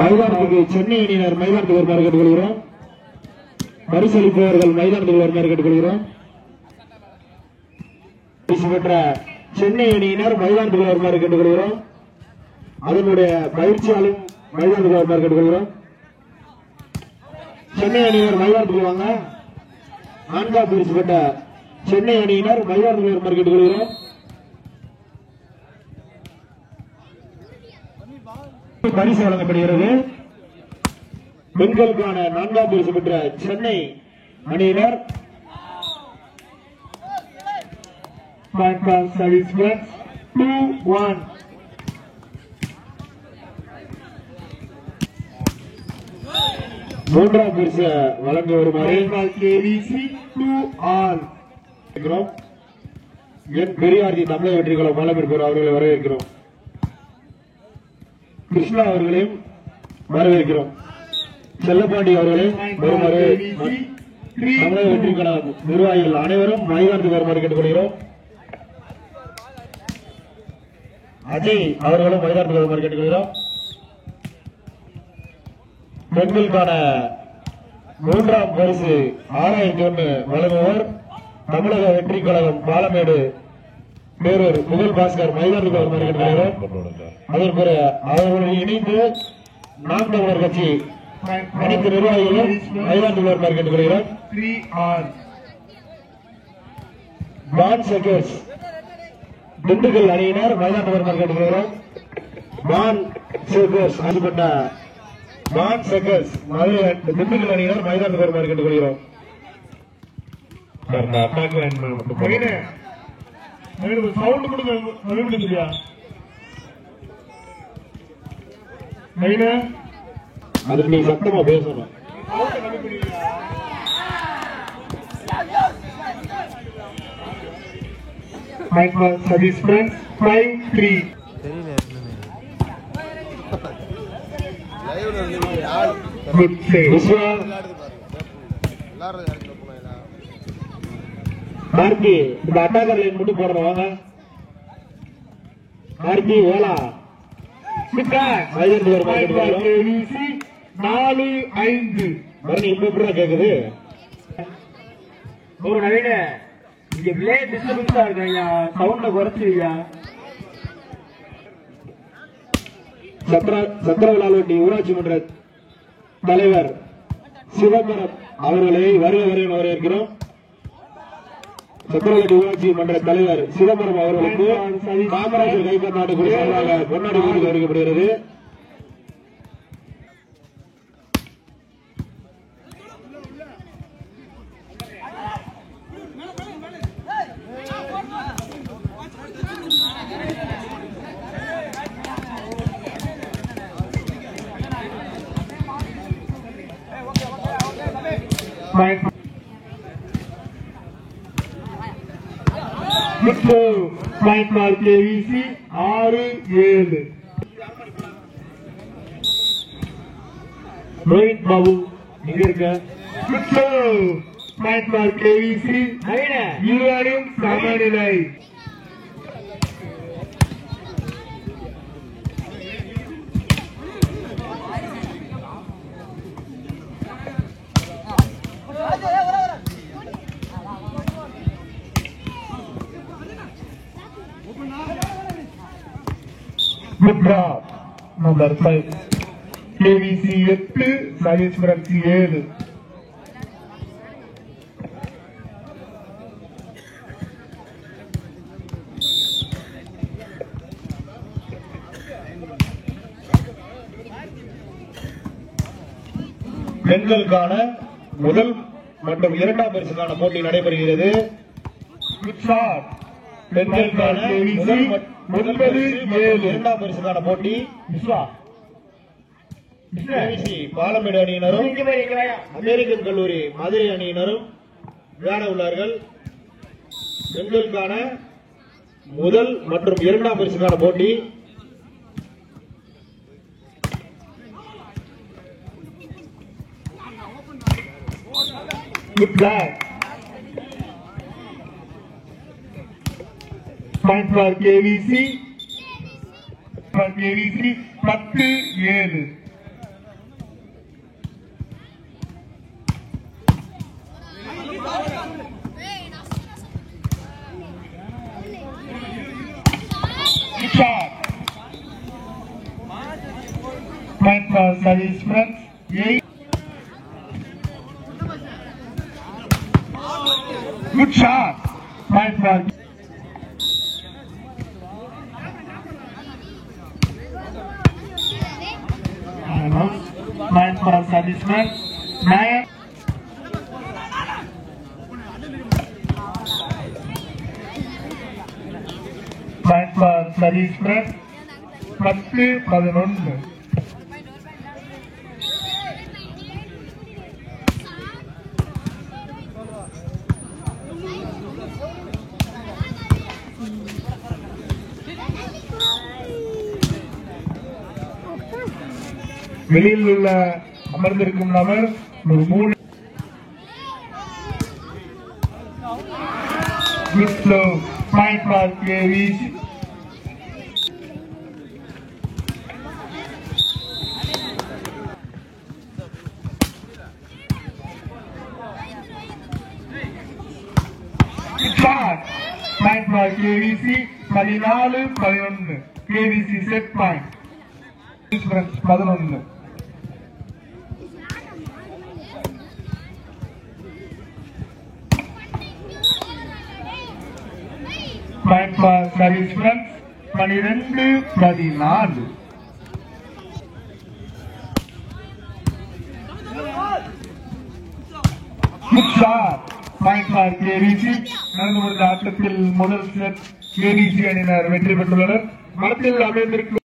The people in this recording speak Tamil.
மைதானத்துக்கு சென்னை அணியினர் மைதானத்துக்கு வருமாறு கேட்டுக்கொள்கிறோம். பரிசளிப்பவர்கள் மைதானத்துக்கு வருமாறு கேட்டுக்கொள்கிறோம். பெற்ற சென்னை அணியினர் மைதானத்துக்கு வருமாறு கேட்டுக்கொள்கிறோம். அதனுடைய பயிற்சியாளரும் மைதானத்துக்கு வருமாறு கேட்டுக்கொள்கிறோம். சென்னை அணியினர் மைதானத்துக்கு வாங்க. 4ஆம் பரிசு பெற்ற சென்னை அணியினர் மைதானத்துக்கு வருமாறு கேட்டுக்கொள்கிறோம். பரிசு வழங்கப்படுகிறது. பெண்களுக்கான 4ஆம் பரிசு பெற்ற சென்னை அணியினர் 2-1. மூன்றாம் பரிசு வழங்க வருமாறு என் பெரியார்ஜி தமிழக வெற்றிக்குழு மாலமிருப்பவர் அவர்களை வரவேற்கிறோம். கிருஷ்ணா அவர்களையும் வரவேற்கிறோம். செல்லப்பாண்டி அவர்களையும் வருமாறு தமிழக வெற்றிக்குழு நிர்வாகிகள் அனைவரும் மைதானத்துக்கு வருமாறு கேட்டுக்கொள்கிறோம். அஜய் அவர்களும் மைதானத்துக்கு வருமாறு கேட்டுக்கொள்கிறோம். பெண்களுக்கான 3ஆம் பரிசு 6001 வழங்குவோர் தமிழக வெற்றி கழகம் பாலமேடு பேரூர் புகழ் பாஸ்கர் மைதானத்துக்கு வருமாறு கேட்டுக்கொள்கிறோம். அதற்கு அவர்களுடன் இணைந்து நாம் தமிழர் கட்சி அனைத்து நிர்வாகிகளும் மைதானத்துக்கு வருமாறு கேட்டுக்கொள்கிறோம். பான் செக்கர்ஸ் திண்டுக்கல் அணியினர் மைதானத்துக்கு வருமாறு கேட்டுக்கொள்கிறோம். பான் செக்கர்ஸ் அனுப்பட்ட பான் செக்கர்ஸ் திண்டுக்கல் அணியினர் மைதானத்துக்கு வருமாறு கேட்டுக்கொள்கிறோம். சவுண்ட் கொடுங்க. அதுக்கு நீ சத்தமா பேசணும். மார்த்தி இந்த அட்டாக்கர் லைன் மட்டும் போடணும். வாங்க மார்த்தி ஓலா 4-5 மரணி இப்ப கேக்குது. ஒரு நவீன இங்க பிளே டிஸ்டர்பன்ஸா இருக்கு ஐயா. சவுண்ட குறைச்சியா. சத்திரவிழாவட்டி ஊராட்சி மன்ற தலைவர் சிதம்பரம் அவர்களை வருக வருக வரவேற்கிறோம். சத்திரவிழாவட்டி ஊராட்சி மன்ற தலைவர் சிதம்பரம் அவர்களுக்கு காமராஜர் கைப்பற்றாண்டு குறிப்பாக பொன்னாடி வீடு அறிவிக்கப்படுகிறது. KVC 6-7 ரோஹித் பாபு இங்க இருக்க. KVC இருவரும் சமநிலை. Number 5 KVC 8 Satheeswaran 7. பெண்களுக்கான முதல் மற்றும் 2ஆம் பரிசுக்கான போட்டி நடைபெறுகிறது. பெண்களுக்கான முதல் 2ஆம் பரிசுக்கான போட்டி பாலமேடு அணியினரும் அமெரிக்கன் கல்லூரி மதுரை அணியினரும் விளையாட உள்ளார்கள். பெண்களுக்கான முதல் மற்றும் 2ஆம் பரிசுக்கான போட்டி KVC 10-7. Point for service friends. 8. Good shot. Point for. Point for service friends. 9. Point for service friends. 10-11. வெளியில் உள்ள அமர்ந்திருக்கும் நபர் ஒரு 3 good flow. Point for KVC. Shot. Point for KVC. 14-11. KVC set point. Friends 11. Point for service friends 12-14. Good shot. Point for KVC. நடந்து முடிந்த ஆட்டத்தில் முதல் செட் KVC அணியினர் வெற்றி பெற்றுள்ளனர். மரத்தில் அமைந்திருக்கும்